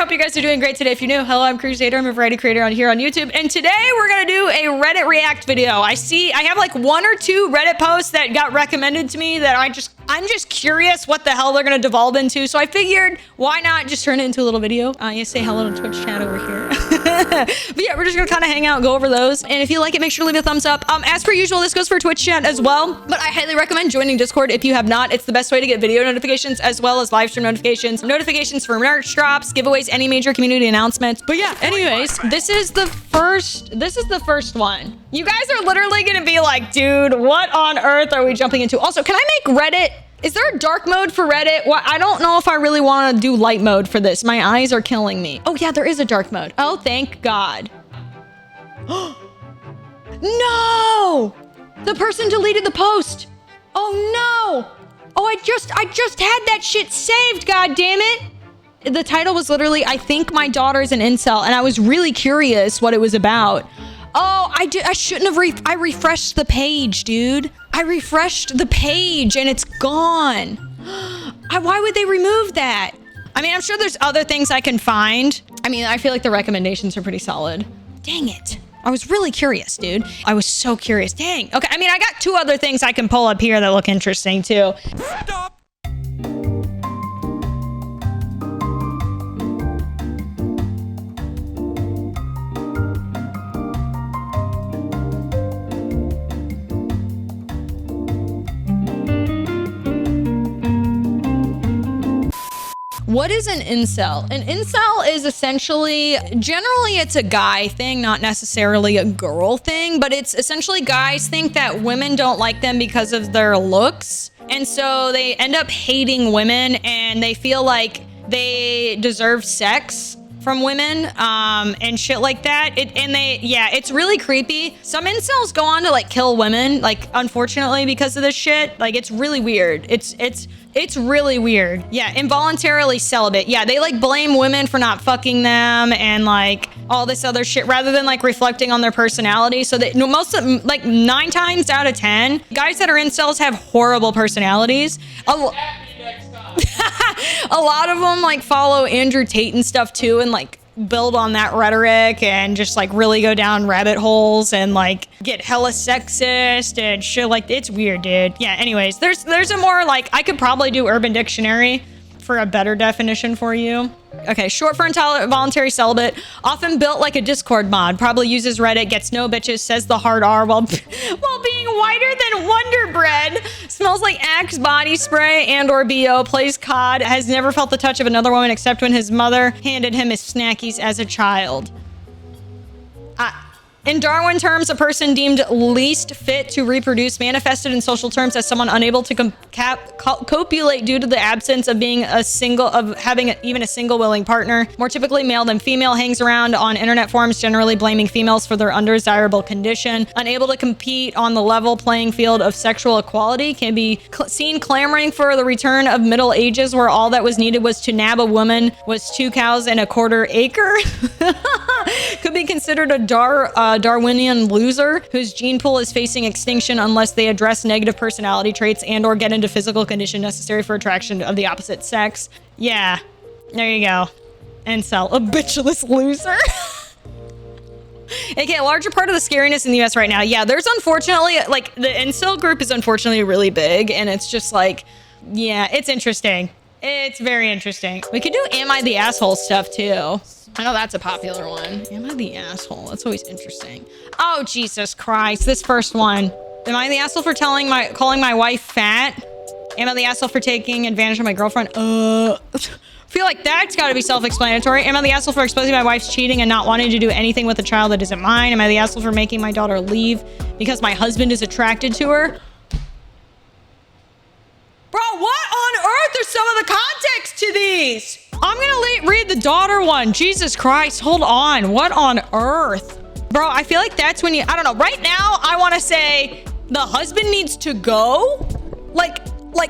hope you guys are doing great today. If you're new, hello, I'm Kruzadar. I'm a variety creator on here on YouTube. And today we're gonna do a Reddit React video. I have like 1 or 2 Reddit posts that got recommended to me that I'm just curious what the hell they're gonna devolve into. So I figured, why not just turn it into a little video? You say hello to Twitch chat over here. But yeah, we're just gonna kind of hang out and go over those. And if you like it, make sure to leave a thumbs up. As per usual, this goes for Twitch chat as well. But I highly recommend joining Discord if you have not. It's the best way to get video notifications as well as live stream notifications, notifications for merch drops, giveaways, any major community announcements. But yeah, anyways, this is the first one. You guys are literally gonna be like, dude, what on earth are we jumping into? Also, can I make Reddit? Is there a dark mode for Reddit? Well, I don't know if I really want to do light mode for this. My eyes are killing me. Oh yeah, there is a dark mode. Oh, thank God. No! The person deleted the post. Oh no! Oh, I just had that shit saved, god damn it. The title was literally, I think my daughter's an incel, and I was really curious what it was about. Oh, I shouldn't have I refreshed the page, dude. I refreshed the page and it's gone. Why would they remove that? I mean, I'm sure there's other things I can find. I mean, I feel like the recommendations are pretty solid. Dang it. I was really curious, dude. I was so curious. Dang. Okay, I mean, I got 2 other things I can pull up here that look interesting too. Stop. What is an incel? An incel is essentially, generally it's a guy thing, not necessarily a girl thing, but it's essentially guys think that women don't like them because of their looks. And so they end up hating women and they feel like they deserve sex from women and shit like that. It's really creepy. Some incels go on to like kill women, like unfortunately because of this shit. Like it's really weird. It's really weird. Yeah, involuntarily celibate. Yeah, they like blame women for not fucking them and like all this other shit rather than like reflecting on their personality. So that most of them, like 9 times out of 10, guys that are incels have horrible personalities. A lot of them like follow Andrew Tate and stuff too and like build on that rhetoric and just like really go down rabbit holes and like get hella sexist and shit. Like it's weird, dude. Yeah, anyways, there's a more like, I could probably do Urban Dictionary for a better definition for you. Okay, short for involuntary celibate, often built like a Discord mod, probably uses Reddit, gets no bitches, says the hard R while being whiter than Wonder Bread, smells like Axe body spray and or BO, plays COD, has never felt the touch of another woman except when his mother handed him his snackies as a child. In Darwin terms, a person deemed least fit to reproduce, manifested in social terms as someone unable to copulate due to the absence of having even a single willing partner. More typically male than female, hangs around on internet forums, generally blaming females for their undesirable condition. Unable to compete on the level playing field of sexual equality, can be seen clamoring for the return of Middle Ages, where all that was needed was to nab a woman was 2 cows and a quarter acre. Could be considered a Darwinian loser whose gene pool is facing extinction unless they address negative personality traits and or get into physical condition necessary for attraction of the opposite sex. Yeah, there you go. Incel, a bitchless loser. Okay, a larger part of the scariness in the US right now. Yeah, there's unfortunately, like the incel group is unfortunately really big and it's just like, yeah, it's interesting. It's very interesting. We could do Am I the Asshole stuff too. I know that's a popular one. Am I the asshole? That's always interesting. Oh, Jesus Christ. This first one. Am I the asshole for calling my wife fat? Am I the asshole for taking advantage of my girlfriend? I feel like that's got to be self-explanatory. Am I the asshole for exposing my wife's cheating and not wanting to do anything with a child that isn't mine? Am I the asshole for making my daughter leave because my husband is attracted to her? Bro, what on earth are some of the context to these? I'm gonna read the daughter one. Jesus Christ, hold on. What on earth? Bro, I feel like that's when I don't know. Right now, I want to say the husband needs to go. Like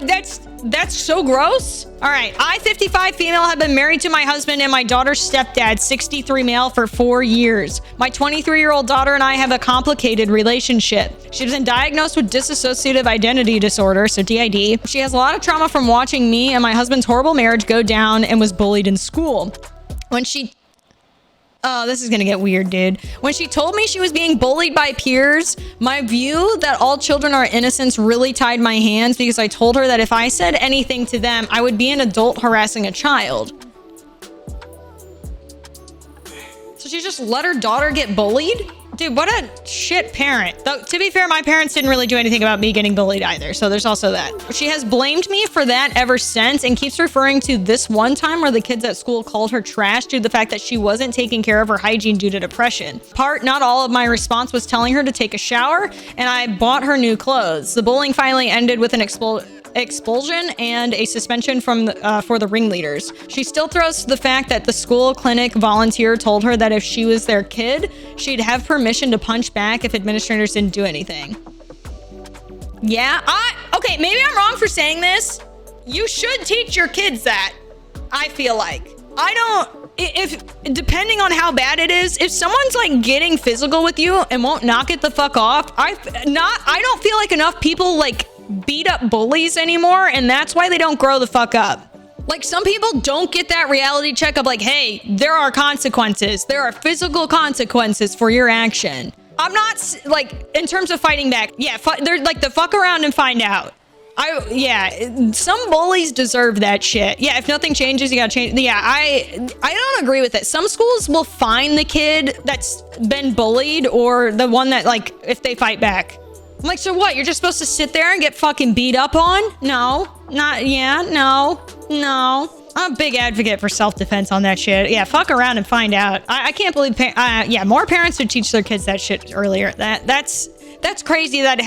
that's so gross. All right, I, 55 female, have been married to my husband and my daughter's stepdad, 63 male, for 4 years. My 23-year-old daughter and I have a complicated relationship. She's been diagnosed with dissociative identity disorder, so DID. She has a lot of trauma from watching me and my husband's horrible marriage go down and was bullied in school. When she... Oh, this is gonna get weird, dude. When she told me she was being bullied by peers, my view that all children are innocents really tied my hands because I told her that if I said anything to them, I would be an adult harassing a child. So she just let her daughter get bullied? Dude, what a shit parent. Though, to be fair, my parents didn't really do anything about me getting bullied either, so there's also that. She has blamed me for that ever since and keeps referring to this one time where the kids at school called her trash due to the fact that she wasn't taking care of her hygiene due to depression. Not all of my response was telling her to take a shower, and I bought her new clothes. The bullying finally ended with an expulsion and a suspension from for the ringleaders. She still throws the fact that the school clinic volunteer told her that if she was their kid, she'd have permission to punch back if administrators didn't do anything. Yeah, okay, maybe I'm wrong for saying this. You should teach your kids that, I feel like. Depending on how bad it is, if someone's like getting physical with you and won't knock it the fuck off, I don't feel like enough people like beat up bullies anymore, and that's why they don't grow the fuck up. Like, some people don't get that reality check of like, hey, there are consequences. There are physical consequences for your action. I'm not like, in terms of fighting back. Yeah, they're like the fuck around and find out. Yeah, some bullies deserve that shit. Yeah, if nothing changes, you gotta change. Yeah, I don't agree with it. Some schools will fine the kid that's been bullied or the one that like, if they fight back. I'm like, so what? You're just supposed to sit there and get fucking beat up on? No, no. I'm a big advocate for self-defense on that shit. Yeah, fuck around and find out. I can't believe, yeah, more parents should teach their kids that shit earlier. That's crazy that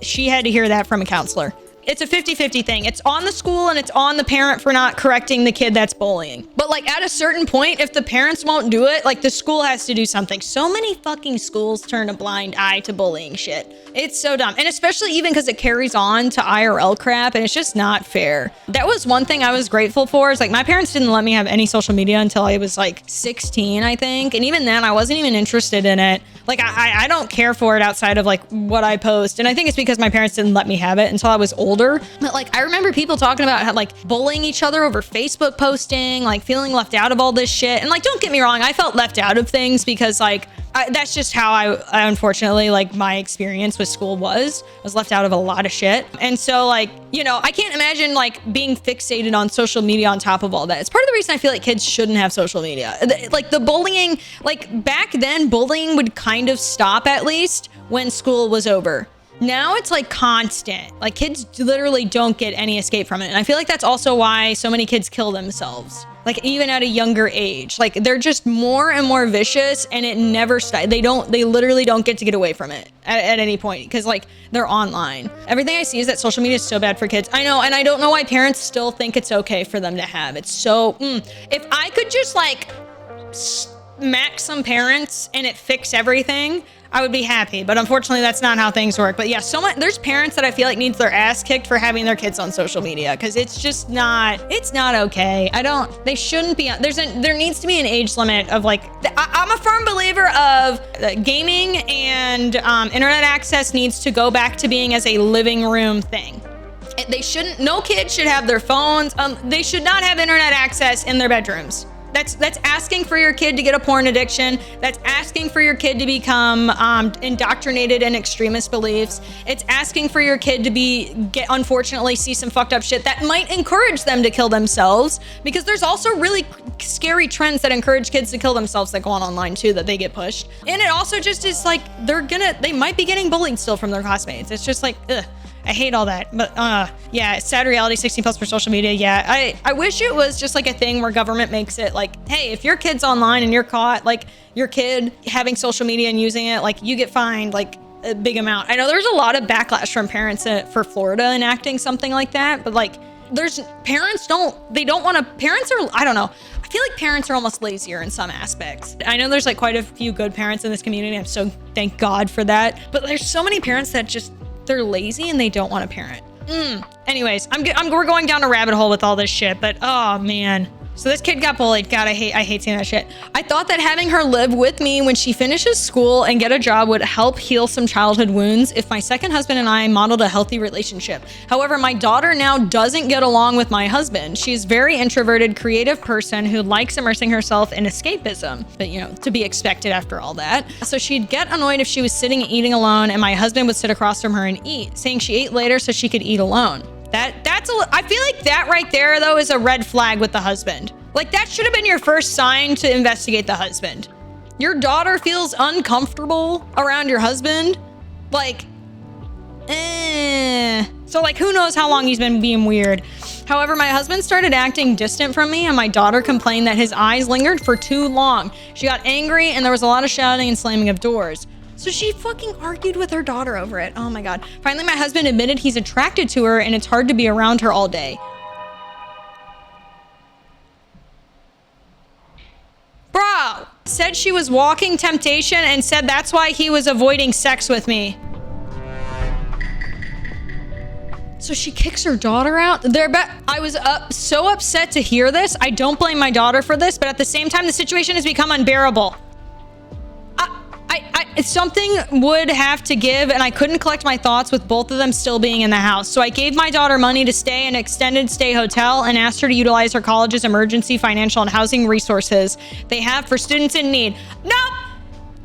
she had to hear that from a counselor. It's a 50-50 thing. It's on the school and it's on the parent for not correcting the kid that's bullying. But like at a certain point, if the parents won't do it, like the school has to do something. So many fucking schools turn a blind eye to bullying shit. It's so dumb. And especially even because it carries on to IRL crap and it's just not fair. That was one thing I was grateful for is like my parents didn't let me have any social media until I was like 16, I think. And even then I wasn't even interested in it. Like I don't care for it outside of like what I post. And I think it's because my parents didn't let me have it until I was older. But like, I remember people talking about how like bullying each other over Facebook posting, like feeling left out of all this shit. And like, don't get me wrong, I felt left out of things because like, that's just how I unfortunately, like my experience with school was. I was left out of a lot of shit. And so like, you know, I can't imagine like being fixated on social media on top of all that. It's part of the reason I feel like kids shouldn't have social media. Like the bullying, like back then bullying would kind of stop at least when school was over. Now it's like constant. Like kids literally don't get any escape from it. And I feel like that's also why so many kids kill themselves. Like even at a younger age, like they're just more and more vicious and it never stops. They literally don't get to get away from it at any point because like they're online. Everything I see is that social media is so bad for kids. I know. And I don't know why parents still think it's okay for them to have. It's so, if I could just like smack some parents and it fix everything, I would be happy, but unfortunately that's not how things work. But yeah, there's parents that I feel like needs their ass kicked for having their kids on social media because it's just not, it's not okay. They shouldn't be, there needs to be an age limit of like, I'm a firm believer of gaming and internet access needs to go back to being as a living room thing. No kid should have their phones. They should not have internet access in their bedrooms. That's asking for your kid to get a porn addiction. That's asking for your kid to become indoctrinated in extremist beliefs. It's asking for your kid to unfortunately see some fucked up shit that might encourage them to kill themselves, because there's also really scary trends that encourage kids to kill themselves that go on online too, that they get pushed. And it also just is like, they might be getting bullied still from their classmates. It's just like, ugh. I hate all that. But yeah, sad reality, 16 plus for social media. Yeah, I wish it was just like a thing where government makes it like, hey, if your kid's online and you're caught, like your kid having social media and using it, like you get fined like a big amount. I know there's a lot of backlash from parents for Florida enacting something like that, but like parents don't want to, I don't know. I feel like parents are almost lazier in some aspects. I know there's like quite a few good parents in this community. I'm so thank God for that. But there's so many parents that they're lazy and they don't want to parent. Anyways, we're going down a rabbit hole with all this shit, but oh man. So this kid got bullied. God, I hate seeing that shit. I thought that having her live with me when she finishes school and get a job would help heal some childhood wounds if my second husband and I modeled a healthy relationship. However, my daughter now doesn't get along with my husband. She's a very introverted, creative person who likes immersing herself in escapism, but you know, to be expected after all that. So she'd get annoyed if she was sitting and eating alone and my husband would sit across from her and eat, saying she ate later so she could eat alone. I feel like that right there though is a red flag with the husband. Like that should have been your first sign to investigate the husband. Your daughter feels uncomfortable around your husband. Like, So like who knows how long he's been being weird. However, my husband started acting distant from me and my daughter complained that his eyes lingered for too long. She got angry and there was a lot of shouting and slamming of doors. So she fucking argued with her daughter over it. Oh my God. Finally, my husband admitted he's attracted to her and it's hard to be around her all day. Bro, said she was walking temptation and said that's why he was avoiding sex with me. So she kicks her daughter out. I was so upset to hear this. I don't blame my daughter for this, but at the same time, the situation has become unbearable. Something would have to give, and I couldn't collect my thoughts with both of them still being in the house. So I gave my daughter money to stay in an extended stay hotel and asked her to utilize her college's emergency financial and housing resources they have for students in need. Nope.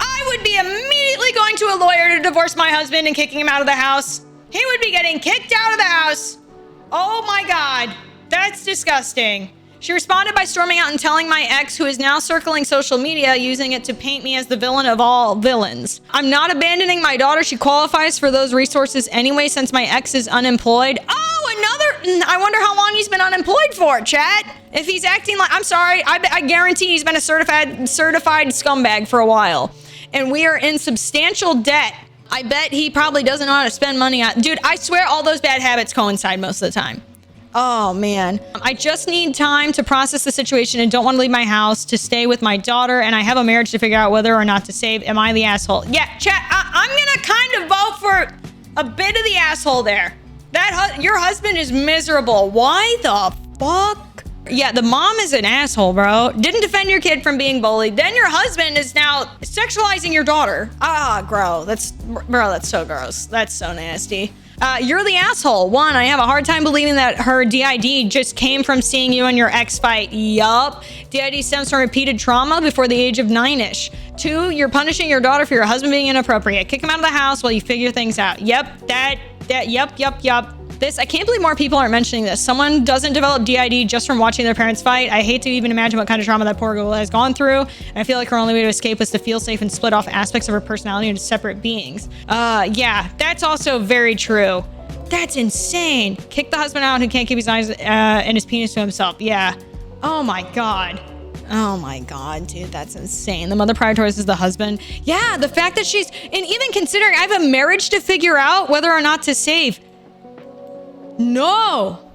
I would be immediately going to a lawyer to divorce my husband and kicking him out of the house. He would be getting kicked out of the house. Oh my God. That's disgusting. She responded by storming out and telling my ex, who is now circling social media, using it to paint me as the villain of all villains. I'm not abandoning my daughter. She qualifies for those resources anyway since my ex is unemployed. I wonder how long he's been unemployed for, chat. If he's acting like, I'm sorry, I guarantee he's been a certified scumbag for a while. And we are in substantial debt. I bet he probably doesn't know how to spend money on. Dude, I swear all those bad habits coincide most of the time. Oh man, I just need time to process the situation and don't want to leave my house to stay with my daughter, and I have a marriage to figure out whether or not to save. Am I the asshole? Yeah, chat, I'm gonna kind of vote for a bit of the asshole there. Your husband is miserable. Why the fuck? Yeah, the mom is an asshole, bro. Didn't defend your kid from being bullied. Then your husband is now sexualizing your daughter. Bro, that's so gross. That's so nasty. You're the asshole. 1, I have a hard time believing that her DID just came from seeing you and your ex fight. Yup. DID stems from repeated trauma before the age of 9-ish. 2, you're punishing your daughter for your husband being inappropriate. Kick him out of the house while you figure things out. Yep, yup. I can't believe more people aren't mentioning this. Someone doesn't develop DID just from watching their parents fight. I hate to even imagine what kind of trauma that poor girl has gone through. And I feel like her only way to escape was to feel safe and split off aspects of her personality into separate beings. Yeah, that's also very true. That's insane. Kick the husband out who can't keep his eyes and his penis to himself. Yeah. Oh my God. Oh my God, dude, that's insane. The mother prioritizes the husband. Yeah, the fact that and even considering I have a marriage to figure out whether or not to save. No,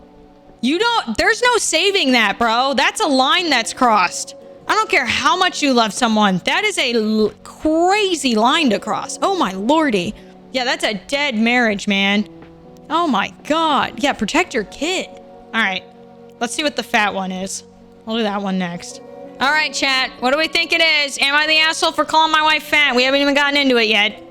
there's no saving that, bro. That's a line that's crossed. I don't care how much you love someone. That is a crazy line to cross. Oh my lordy. Yeah, that's a dead marriage, man. Oh my God. Yeah, protect your kid. All right, let's see what the fat one is. We'll do that one next. All right, chat, what do we think it is? Am I the asshole for calling my wife fat? We haven't even gotten into it yet.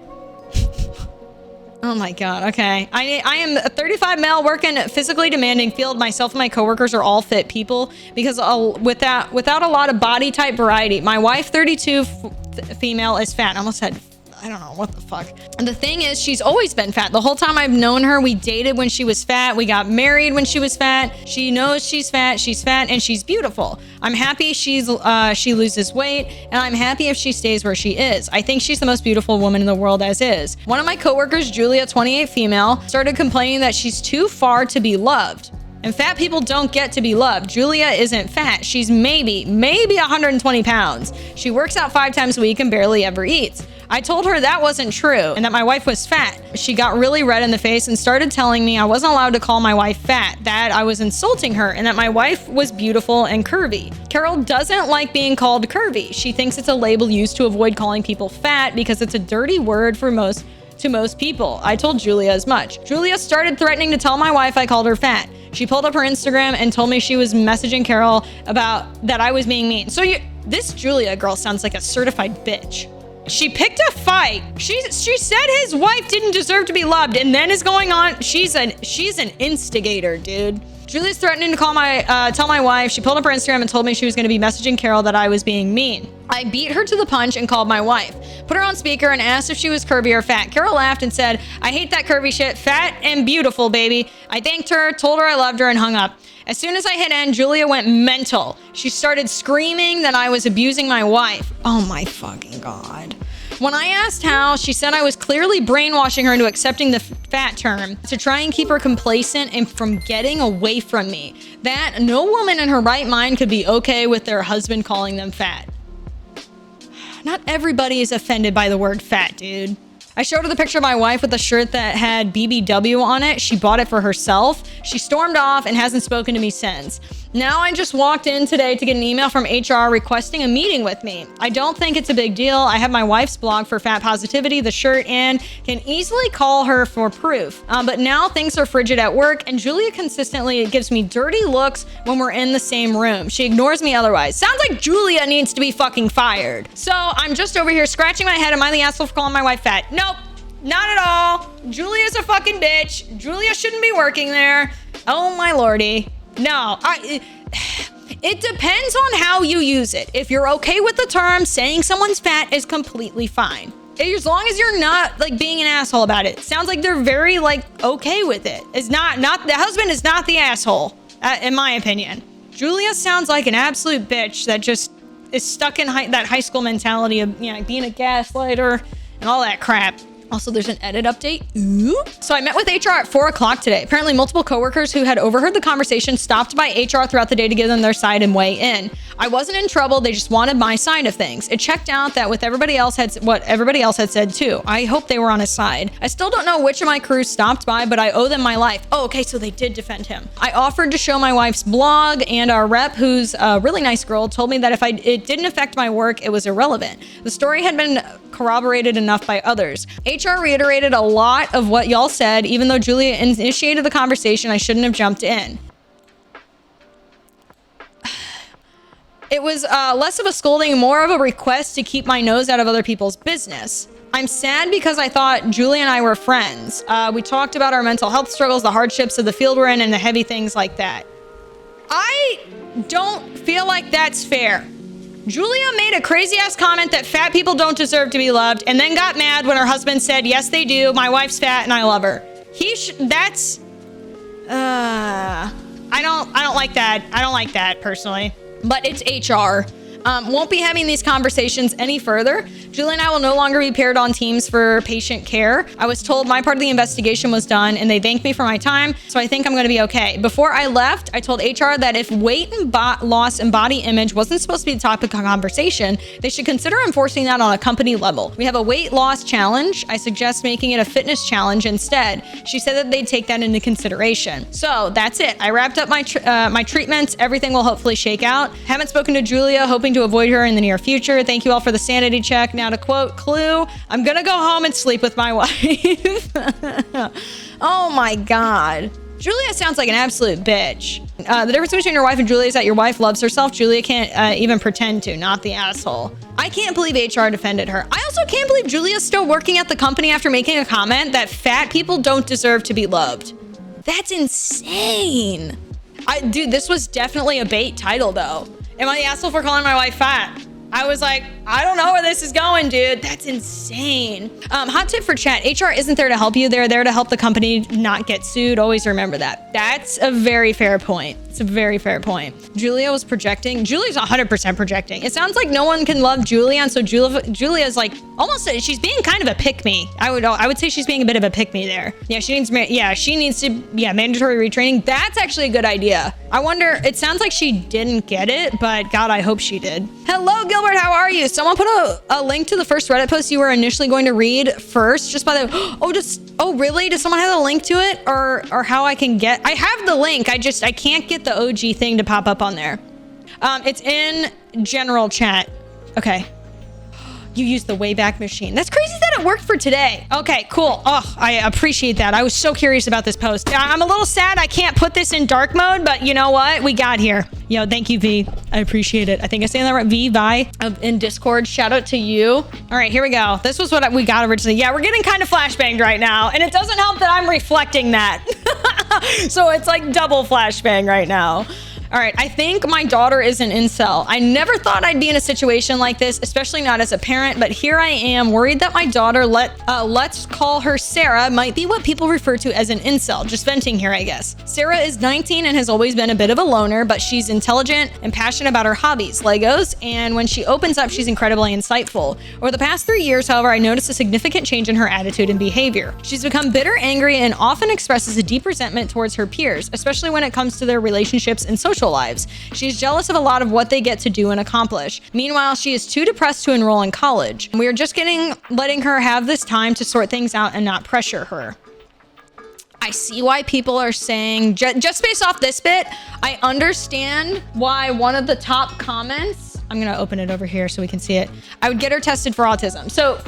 Oh my God, okay. I am a 35 male working physically demanding field. Myself and my coworkers are all fit people because without a lot of body type variety. My wife, 32 female, is fat. I almost said, I don't know, what the fuck. And the thing is, she's always been fat. The whole time I've known her, we dated when she was fat. We got married when she was fat. She knows she's fat, and she's beautiful. I'm happy she loses weight, and I'm happy if she stays where she is. I think she's the most beautiful woman in the world as is. One of my coworkers, Julia, 28 female, started complaining that she's too far to be loved. And fat people don't get to be loved. Julia isn't fat. She's maybe 120 pounds. She works out 5 times a week and barely ever eats. I told her that wasn't true and that my wife was fat. She got really red in the face and started telling me I wasn't allowed to call my wife fat, that I was insulting her, and that my wife was beautiful and curvy. Carol doesn't like being called curvy. She thinks it's a label used to avoid calling people fat because it's a dirty word for most to most people. I told Julia as much. Julia started threatening to tell my wife I called her fat. She pulled up her Instagram and told me she was messaging Carol about that I was being mean. So this Julia girl sounds like a certified bitch. She picked a fight. She said his wife didn't deserve to be loved and then is going on. She's an instigator, dude. Julia's threatening to tell my wife. She pulled up her Instagram and told me she was going to be messaging Carol that I was being mean. I beat her to the punch and called my wife. Put her on speaker and asked if she was curvy or fat. Carol laughed and said, I hate that curvy shit. Fat and beautiful, baby. I thanked her, told her I loved her, and hung up. As soon as I hit end, Julia went mental. She started screaming that I was abusing my wife. Oh my fucking God. When I asked how, she said I was clearly brainwashing her into accepting the fat term to try and keep her complacent and from getting away from me. That no woman in her right mind could be okay with their husband calling them fat. Not everybody is offended by the word fat, dude. I showed her the picture of my wife with a shirt that had BBW on it. She bought it for herself. She stormed off and hasn't spoken to me since. Now I just walked in today to get an email from HR requesting a meeting with me. I don't think it's a big deal. I have my wife's blog for fat positivity, the shirt, and can easily call her for proof. But now things are frigid at work, and Julia consistently gives me dirty looks when we're in the same room. She ignores me otherwise. Sounds like Julia needs to be fucking fired. So I'm just over here scratching my head. Am I the asshole for calling my wife fat? Nope, not at all. Julia's a fucking bitch. Julia shouldn't be working there. Oh my lordy. No, it depends on how you use it. If you're okay with the term, saying someone's fat is completely fine. As long as you're not like being an asshole about it. Sounds like they're very like okay with it. It's not the husband is not the asshole, in my opinion. Julia sounds like an absolute bitch that just is stuck in that high school mentality of, you know, being a gaslighter and all that crap. Also, there's an edit update. Ooh. So I met with HR at 4 o'clock today. Apparently, multiple coworkers who had overheard the conversation stopped by HR throughout the day to give them their side and weigh in. I wasn't in trouble. They just wanted my side of things. It checked out that with everybody else what everybody else had said too. I hope they were on his side. I still don't know which of my crews stopped by, but I owe them my life. Oh, okay, so they did defend him. I offered to show my wife's blog, and our rep, who's a really nice girl, told me that if it didn't affect my work, it was irrelevant. The story had been corroborated enough by others. HR reiterated a lot of what y'all said. Even though Julia initiated the conversation, I shouldn't have jumped in. It was less of a scolding, more of a request to keep my nose out of other people's business. I'm sad because I thought Julia and I were friends. We talked about our mental health struggles, the hardships of the field we're in, and the heavy things like that. I don't feel like that's fair. Julia made a crazy ass comment that fat people don't deserve to be loved, and then got mad when her husband said, yes, they do. My wife's fat and I love her. That's, I don't like that. I don't like that personally, but it's HR. Won't be having these conversations any further. Julie and I will no longer be paired on teams for patient care. I was told my part of the investigation was done and they thanked me for my time, so I think I'm gonna be okay. Before I left, I told HR that if weight and loss and body image wasn't supposed to be the topic of conversation, they should consider enforcing that on a company level. We have a weight loss challenge. I suggest making it a fitness challenge instead. She said that they'd take that into consideration. So that's it. I wrapped up my treatments. Everything will hopefully shake out. Haven't spoken to Julia, hoping to avoid her in the near future. Thank you all for the sanity check. Now to quote Clue, I'm gonna go home and sleep with my wife. Oh my God. Julia sounds like an absolute bitch. The difference between your wife and Julia is that your wife loves herself. Julia can't even pretend to, not the asshole. I can't believe HR defended her. I also can't believe Julia's still working at the company after making a comment that fat people don't deserve to be loved. That's insane. Dude, this was definitely a bait title though. Am I the asshole for calling my wife fat? I was like, I don't know where this is going, dude. That's insane. Hot tip for chat. HR isn't there to help you. They're there to help the company not get sued. Always remember that. That's a very fair point. It's a very fair point. Julia was projecting. Julia's 100% projecting. It sounds like no one can love Julia, and so Julia's like almost, she's being kind of a pick-me. I would say she's being a bit of a pick-me there. Yeah, she needs mandatory retraining. That's actually a good idea. I wonder, it sounds like she didn't get it, but God, I hope she did. Hello, Gilbert, how are you? Someone put a link to the first Reddit post you were initially going to read first, just by the, oh really? Does someone have a link to it? Or how I can get, I have the link, I can't get the OG thing to pop up on there. It's in general chat. Okay. You used the Wayback Machine. That's crazy that it worked for today. Okay, cool. Oh, I appreciate that. I was so curious about this post. I'm a little sad I can't put this in dark mode, but you know what? We got here. Yo, thank you, V. I appreciate it. I think I say that right. V, Vi, in Discord. Shout out to you. All right, here we go. This was what we got originally. Yeah, we're getting kind of flashbanged right now, and it doesn't help that I'm reflecting that. So it's like double flashbang right now. All right, I think my daughter is an incel. I never thought I'd be in a situation like this, especially not as a parent, but here I am worried that my daughter, let's call her Sarah, might be what people refer to as an incel. Just venting here, I guess. Sarah is 19 and has always been a bit of a loner, but she's intelligent and passionate about her hobbies, Legos, and when she opens up, she's incredibly insightful. Over the past 3 years, however, I noticed a significant change in her attitude and behavior. She's become bitter, angry, and often expresses a deep resentment towards her peers, especially when it comes to their relationships and social lives. She's jealous of a lot of what they get to do and accomplish. Meanwhile, she is too depressed to enroll in college. We are just letting her have this time to sort things out and not pressure her. I see why people are saying, just based off this bit, I understand why one of the top comments, I'm gonna open it over here so we can see it. I would get her tested for autism. So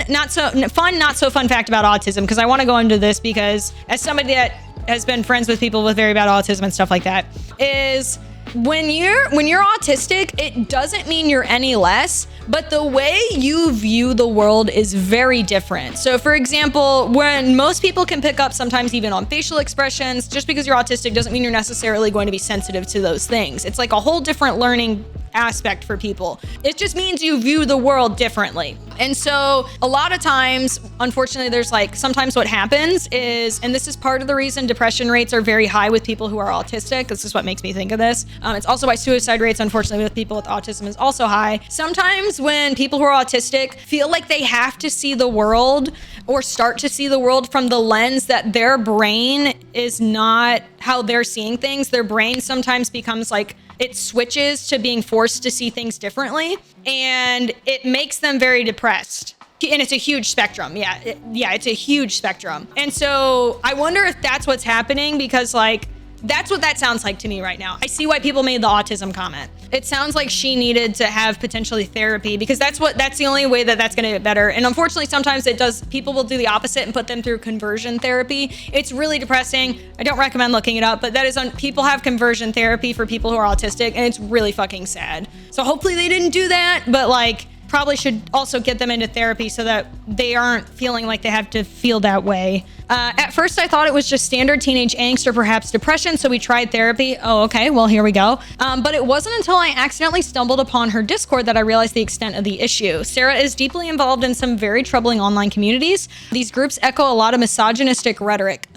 not so fun fact about autism, because I want to go into this because as somebody that has been friends with people with very bad autism and stuff like that, is when you're autistic, it doesn't mean you're any less, but the way you view the world is very different. So for example, when most people can pick up sometimes even on facial expressions, just because you're autistic doesn't mean you're necessarily going to be sensitive to those things. It's like a whole different learning aspect for people. It just means you view the world differently. And so a lot of times, unfortunately, there's like sometimes what happens is, and this is part of the reason depression rates are very high with people who are autistic. This is what makes me think of this. It's also why suicide rates, unfortunately, with people with autism is also high. Sometimes when people who are autistic feel like they have to see the world or start to see the world from the lens that their brain is not how they're seeing things, their brain sometimes becomes like, it switches to being forced to see things differently, and it makes them very depressed. And it's a huge spectrum. Yeah, it's a huge spectrum. And so I wonder if that's what's happening, because like, that's what that sounds like to me right now. I see why people made the autism comment. It sounds like she needed to have potentially therapy, because that's the only way that that's gonna get better. And unfortunately, sometimes people will do the opposite and put them through conversion therapy. It's really depressing. I don't recommend looking it up, but that is people have conversion therapy for people who are autistic, and it's really fucking sad. So hopefully they didn't do that, but like, probably should also get them into therapy so that they aren't feeling like they have to feel that way. At first, I thought it was just standard teenage angst or perhaps depression, so we tried therapy. Oh, okay, well, here we go. But it wasn't until I accidentally stumbled upon her Discord that I realized the extent of the issue. Sarah is deeply involved in some very troubling online communities. These groups echo a lot of misogynistic rhetoric,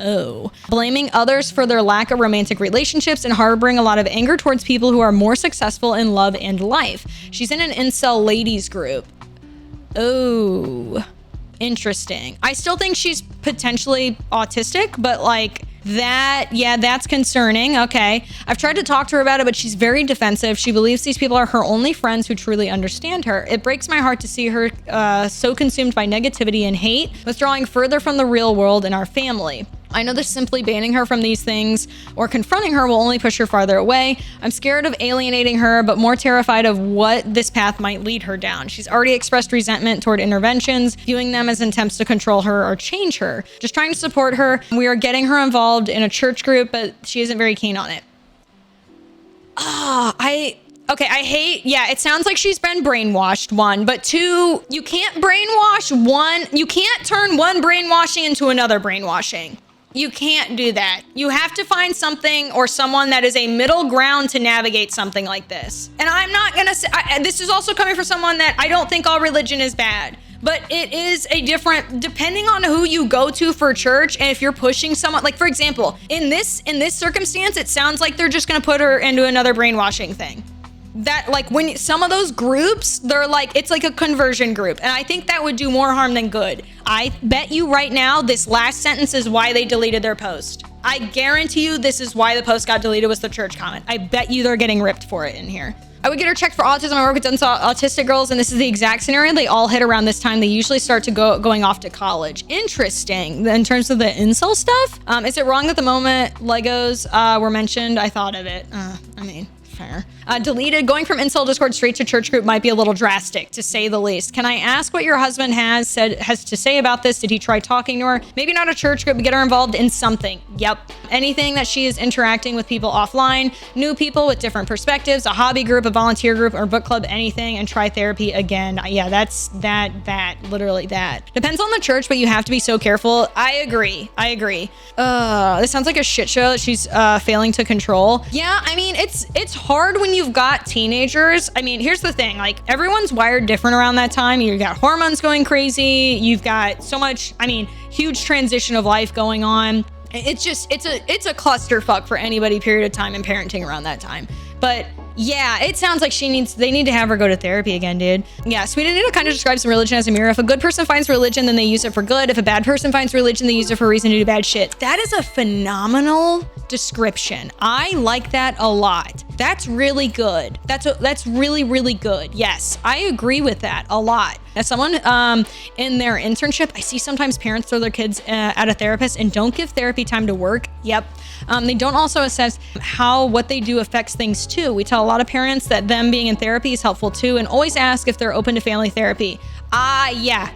blaming others for their lack of romantic relationships and harboring a lot of anger towards people who are more successful in love and life. She's in an incel ladies group. Oh, interesting. I still think she's potentially autistic, but like that's concerning. Okay. I've tried to talk to her about it, but she's very defensive. She believes these people are her only friends who truly understand her. It breaks my heart to see her so consumed by negativity and hate, withdrawing further from the real world and our family. I know that simply banning her from these things or confronting her will only push her farther away. I'm scared of alienating her, but more terrified of what this path might lead her down. She's already expressed resentment toward interventions, viewing them as attempts to control her or change her. Just trying to support her. We are getting her involved in a church group, but she isn't very keen on it. Okay, I hate, it sounds like she's been brainwashed, one, but two, you can't you can't turn one brainwashing into another brainwashing. You can't do that. You have to find something or someone that is a middle ground to navigate something like this. And I'm not gonna say, this is also coming from someone that I don't think all religion is bad, but it is a different, depending on who you go to for church, and if you're pushing someone, like for example, in this circumstance, it sounds like they're just gonna put her into another brainwashing thing. That like when some of those groups, they're like, it's like a conversion group. And I think that would do more harm than good. I bet you right now, this last sentence is why they deleted their post. I guarantee you this is why the post got deleted, was the church comment. I bet you they're getting ripped for it in here. I would get her checked for autism. I work with autistic girls, and this is the exact scenario. They all hit around this time. They usually start to going off to college. Interesting. In terms of the incel stuff, is it wrong that the moment Legos were mentioned, I thought of it? I mean, fair. Deleted. Going from incel Discord straight to church group might be a little drastic, to say the least. Can I ask what your husband has to say about this? Did he try talking to her? Maybe not a church group, but get her involved in something. Yep. Anything that she is interacting with people offline, new people with different perspectives, a hobby group, a volunteer group, or book club, anything, and try therapy again. Yeah, that's literally that. Depends on the church, but you have to be so careful. I agree. This sounds like a shit show that she's failing to control. Yeah, I mean, it's hard when you've got teenagers. I mean, here's the thing, like, everyone's wired different around that time. You've got hormones going crazy. You've got so much, I mean, huge transition of life going on. It's a clusterfuck for anybody period of time and parenting around that time. But yeah, it sounds like they need to have her go to therapy again, dude. Yeah, Sweden kind of describes religion as a mirror. If a good person finds religion, then they use it for good. If a bad person finds religion, they use it for a reason to do bad shit. That is a phenomenal description. I like that a lot. That's really good. That's really, really good. Yes, I agree with that a lot. As someone in their internship, I see sometimes parents throw their kids at a therapist and don't give therapy time to work. Yep. They don't also assess how what they do affects things too. We tell a lot of parents that them being in therapy is helpful too, and always ask if they're open to family therapy. Yeah.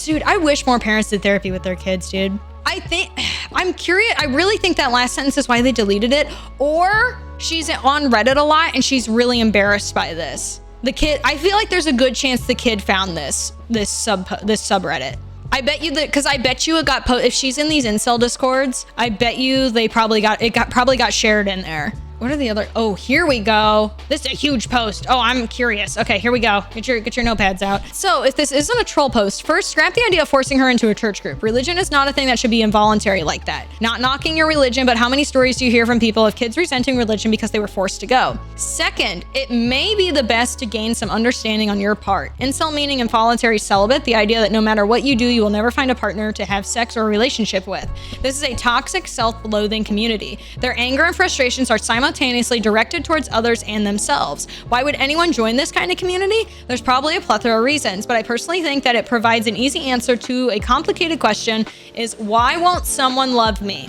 Dude, I wish more parents did therapy with their kids, dude. I'm curious. I really think that last sentence is why they deleted it, or she's on Reddit a lot and she's really embarrassed by this. The kid, I feel like there's a good chance the kid found this subreddit. I bet you because I bet you it got if she's in these incel discords, I bet you they probably got shared in there. What are the other? Oh, here we go. This is a huge post. Oh, I'm curious. Okay, here we go. Get your notepads out. So if this isn't a troll post, first scrap the idea of forcing her into a church group. Religion is not a thing that should be involuntary like that. Not knocking your religion, but how many stories do you hear from people of kids resenting religion because they were forced to go? Second, it may be the best to gain some understanding on your part. Incel meaning involuntary celibate, the idea that no matter what you do, you will never find a partner to have sex or a relationship with. This is a toxic, self-loathing community. Their anger and frustrations are simultaneously directed towards others and themselves. Why would anyone join this kind of community? There's probably a plethora of reasons, but I personally think that it provides an easy answer to a complicated question: is why won't someone love me?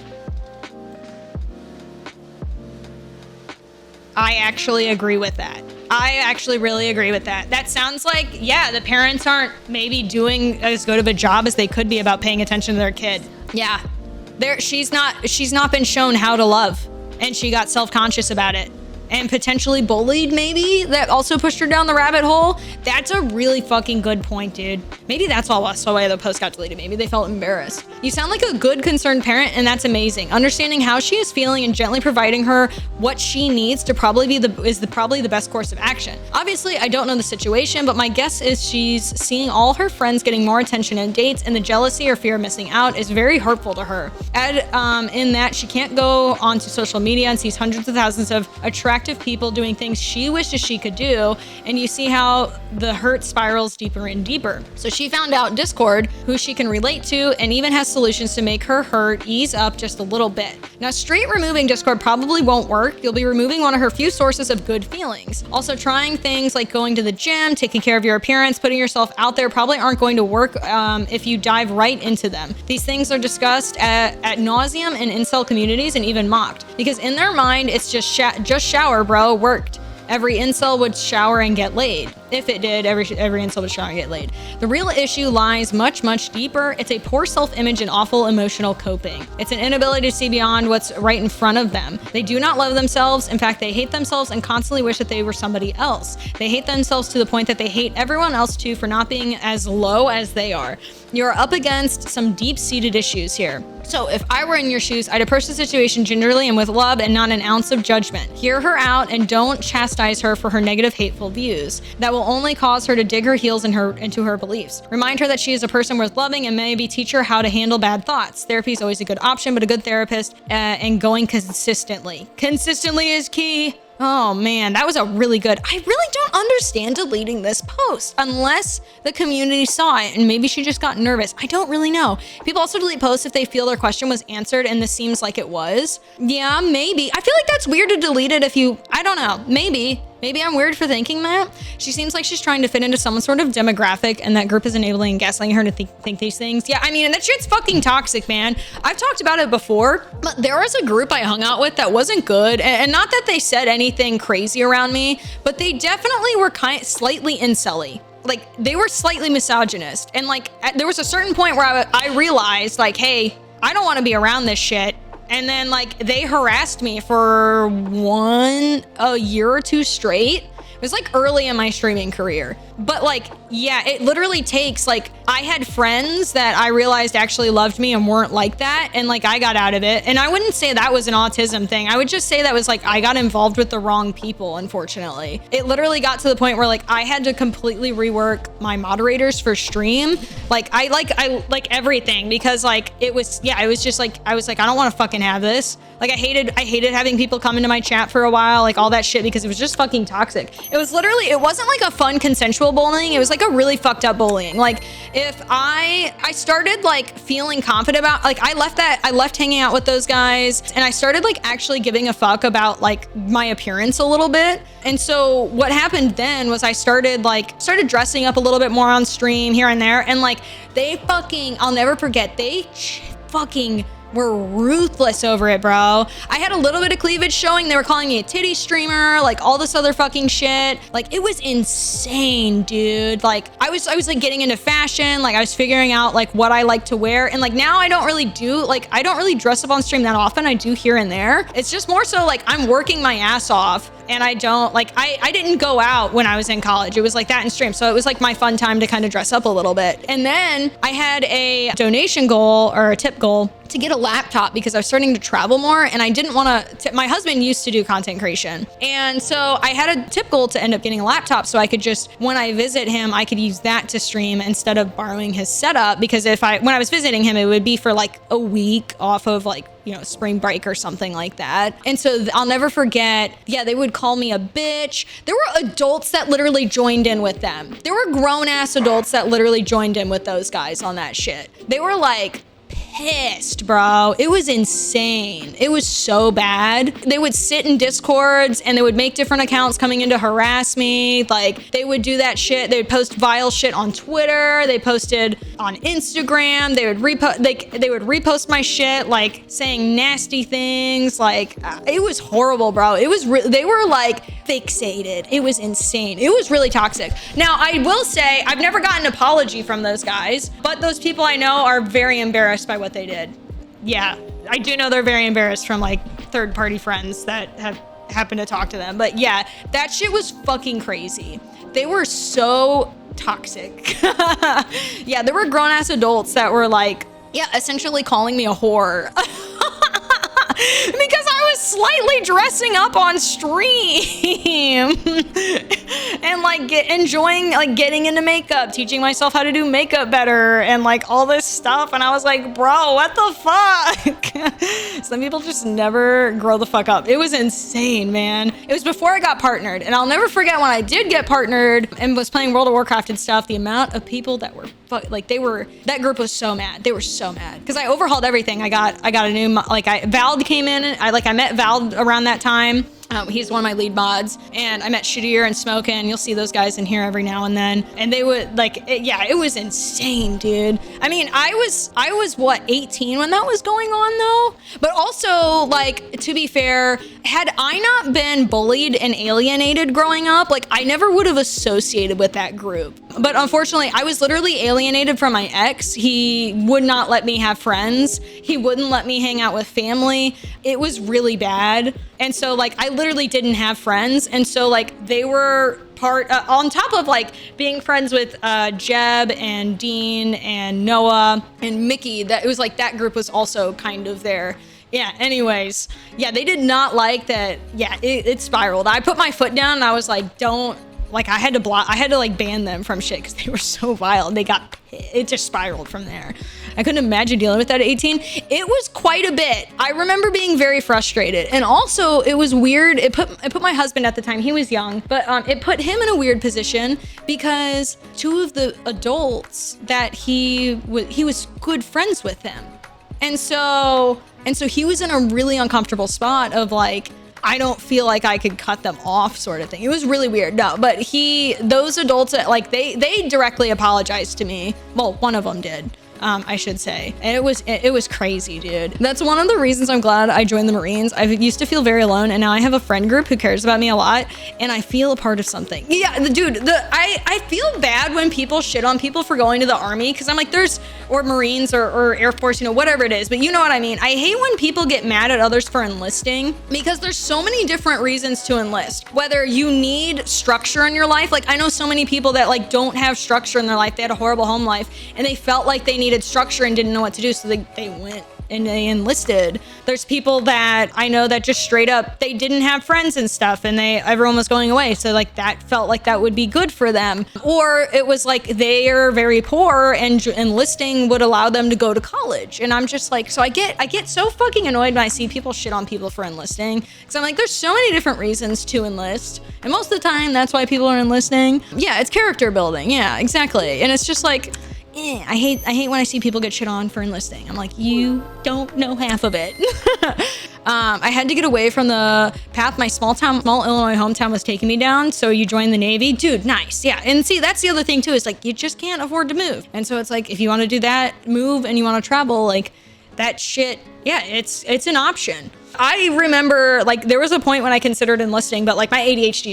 I actually agree with that. I actually really agree with that. That sounds like, yeah, the parents aren't maybe doing as good of a job as they could be about paying attention to their kid. Yeah, she's not been shown how to love. And she got self-conscious about it and potentially bullied, maybe, that also pushed her down the rabbit hole. That's a really fucking good point, dude. Maybe that's why the post got deleted. Maybe they felt embarrassed. You sound like a good concerned parent, and that's amazing. Understanding how she is feeling and gently providing her what she needs to probably the best course of action. Obviously, I don't know the situation, but my guess is she's seeing all her friends getting more attention and dates, and the jealousy or fear of missing out is very hurtful to her. In that she can't go onto social media and sees hundreds of thousands of attractive people doing things she wishes she could do, and you see how the hurt spirals deeper and deeper. So she found out Discord, who she can relate to, and even has solutions to make her hurt ease up just a little bit. Now, straight removing Discord probably won't work. You'll be removing one of her few sources of good feelings. Also, trying things like going to the gym, taking care of your appearance, putting yourself out there probably aren't going to work if you dive right into them. These things are discussed at nauseum in incel communities and even mocked, because in their mind, it's just shower, bro, worked. Every incel would shower and get laid. If it did, every incel would shower and get laid. The real issue lies much, much deeper. It's a poor self-image and awful emotional coping. It's an inability to see beyond what's right in front of them. They do not love themselves. In fact, they hate themselves and constantly wish that they were somebody else. They hate themselves to the point that they hate everyone else too for not being as low as they are. You're up against some deep-seated issues here. So if I were in your shoes, I'd approach the situation gingerly and with love and not an ounce of judgment. Hear her out and don't chastise her for her negative, hateful views. That will only cause her to dig her heels into her beliefs. Remind her that she is a person worth loving and maybe teach her how to handle bad thoughts. Therapy is always a good option, but a good therapist and going consistently. Consistently is key. Oh man, that was a really good. I really don't understand deleting this post unless the community saw it and maybe she just got nervous. I don't really know. People also delete posts if they feel their question was answered and this seems like it was. Yeah, maybe. I feel like that's weird to delete it if you, I don't know, maybe. Maybe I'm weird for thinking that. She seems like she's trying to fit into some sort of demographic, and that group is enabling and gaslighting her to think these things. Yeah, I mean, and that shit's fucking toxic, man. I've talked about it before, but there was a group I hung out with that wasn't good, and not that they said anything crazy around me, but they definitely were slightly incel-y. Like, they were slightly misogynist, and like there was a certain point where I realized, like, hey, I don't want to be around this shit. And then like they harassed me for a year or two straight. It was like early in my streaming career. But like, yeah, it literally takes, like, I had friends that I realized actually loved me and weren't like that. And like, I got out of it. And I wouldn't say that was an autism thing. I would just say that was like, I got involved with the wrong people, unfortunately. It literally got to the point where like, I had to completely rework my moderators for stream. Like, I like everything, because like, it was just like, I was like, I don't want to fucking have this. Like, I hated having people come into my chat for a while, like all that shit, because it was just fucking toxic. It was literally, it wasn't like a fun consensual bullying. It was like a really fucked up bullying. Like, if I started like feeling confident about, like, I left hanging out with those guys, and I started like actually giving a fuck about like my appearance a little bit. And so what happened then was I started dressing up a little bit more on stream here and there. And like, they fucking, I'll never forget, they fucking were ruthless over it, bro. I had a little bit of cleavage showing. They were calling me a titty streamer, like all this other fucking shit. Like, it was insane, dude. Like, I was like getting into fashion. Like, I was figuring out like what I like to wear. And like, now I don't really dress up on stream that often. I do here and there. It's just more so like I'm working my ass off, and I don't like, I didn't go out when I was in college. It was like that in stream. So it was like my fun time to kind of dress up a little bit. And then I had a donation goal, or a tip goal, to get a laptop, because I was starting to travel more, and I didn't want to, my husband used to do content creation. And so I had a tip goal to end up getting a laptop, so I could just, when I visit him, I could use that to stream instead of borrowing his setup, because when I was visiting him, it would be for like a week off of like, you know, spring break or something like that. And so I'll never forget, yeah, they would call me a bitch. There were adults that literally joined in with them. There were grown ass adults that literally joined in with those guys on that shit. They were like pissed, bro. It was insane. It was so bad. They would sit in Discords, and they would make different accounts coming in to harass me. Like, they would do that shit. They would post vile shit on Twitter. They posted on Instagram. They would repost my shit, like saying nasty things. Like, it was horrible, bro. It was they were like fixated. It was insane. It was really toxic. Now, I will say I've never gotten an apology from those guys, but those people I know are very embarrassed by what they did. Yeah, I do know they're very embarrassed from like third-party friends that have happened to talk to them. But yeah, that shit was fucking crazy. They were so toxic. Yeah, there were grown-ass adults that were like, yeah, essentially calling me a whore. Because I was slightly dressing up on stream and like enjoying like getting into makeup, teaching myself how to do makeup better, and like all this stuff. And I was like, bro, what the fuck? Some people just never grow the fuck up. It was insane, man. It was before I got partnered, and I'll never forget when I did get partnered and was playing World of Warcraft and stuff, the amount of people that were like, that group was so mad. They were so mad because I overhauled everything. I got a new, like, Vald came in, and I met Vald around that time. He's one of my lead mods, and I met Shadir and Smokin. You'll see those guys in here every now and then, and they would like, it was insane, dude. I mean, I was what, 18 when that was going on though? But also, like, to be fair, had I not been bullied and alienated growing up, like, I never would have associated with that group. But unfortunately, I was literally alienated from my ex. He would not let me have friends. He wouldn't let me hang out with family. It was really bad. And so like, I literally didn't have friends. And so like, they were part, on top of like being friends with Jeb and Dean and Noah and Mickey, that it was like, that group was also kind of there. Yeah, anyways, yeah, they did not like that. Yeah, it spiraled. I put my foot down and I was like, don't, like, I had to like ban them from shit because they were so vile. And it just spiraled from there. I couldn't imagine dealing with that at 18. It was quite a bit. I remember being very frustrated. And also it was weird. It put my husband at the time, he was young, but it put him in a weird position because two of the adults that he was good friends with him. And so he was in a really uncomfortable spot of like, I don't feel like I could cut them off sort of thing. It was really weird. No, but those adults, like they directly apologized to me. Well, one of them did. I should say. And it was crazy, dude. That's one of the reasons I'm glad I joined the Marines. I used to feel very alone, and now I have a friend group who cares about me a lot, and I feel a part of something. Yeah, dude, I feel bad when people shit on people for going to the Army, because I'm like, or Marines or Air Force, you know, whatever it is, but you know what I mean. I hate when people get mad at others for enlisting, because there's so many different reasons to enlist. Whether you need structure in your life, like I know so many people that like don't have structure in their life. They had a horrible home life, and they felt like they needed structure and didn't know what to do, so they went and they enlisted. There's people that I know that just straight up, they didn't have friends and stuff, and everyone was going away, so like that felt like that would be good for them. Or it was like they are very poor and enlisting would allow them to go to college. And I'm just like, so I get so fucking annoyed when I see people shit on people for enlisting, because I'm like, there's so many different reasons to enlist, and most of the time that's why people are enlisting. Yeah, it's character building. Yeah, exactly. And it's just like, I hate when I see people get shit on for enlisting. I'm like, you don't know half of it. I had to get away from the path my small Illinois hometown was taking me down. So you join the Navy, dude, nice. Yeah. And see, that's the other thing too, is like, you just can't afford to move. And so it's like, if you want to do that move and you want to travel, like that shit, yeah, it's an option. I remember like there was a point when I considered enlisting, but like my ADHD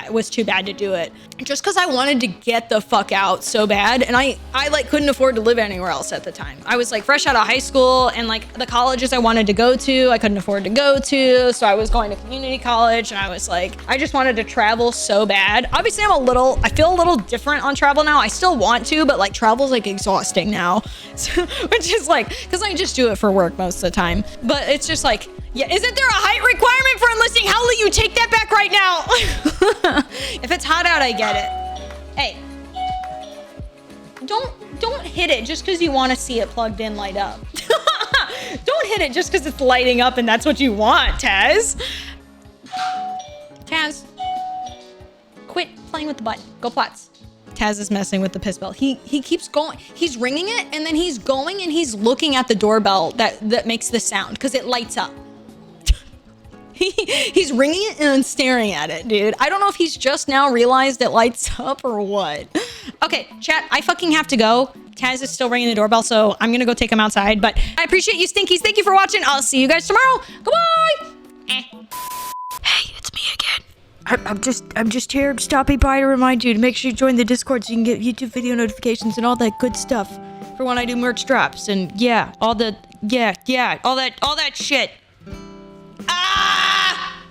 was too bad to do it, just because I wanted to get the fuck out so bad, and I like couldn't afford to live anywhere else at the time. I was like fresh out of high school, and like the colleges I wanted to go to, I couldn't afford to go to, so I was going to community college, and I was like, I just wanted to travel so bad. Obviously I feel a little different on travel now. I still want to, but like travel's like exhausting now, so, which is like, because I just do it for work most of the time. But it's just like, yeah, isn't there a height requirement for enlisting? How will you take that back right now? If it's hot out, I get it. Hey, don't hit it just because you want to see it plugged in light up. Don't hit it just because it's lighting up and that's what you want, Taz. Taz, quit playing with the button. Go Platts. Taz is messing with the piss bell. He keeps going. He's ringing it, and then he's going and he's looking at the doorbell that makes the sound because it lights up. He's ringing it and staring at it, dude. I don't know if he's just now realized it lights up or what. Okay, chat, I fucking have to go. Taz is still ringing the doorbell, so I'm gonna go take him outside, but I appreciate you, Stinkies. Thank you for watching. I'll see you guys tomorrow. Goodbye. Hey, it's me again. I'm just here stopping by to remind you to make sure you join the Discord so you can get YouTube video notifications and all that good stuff for when I do merch drops and yeah, all that shit.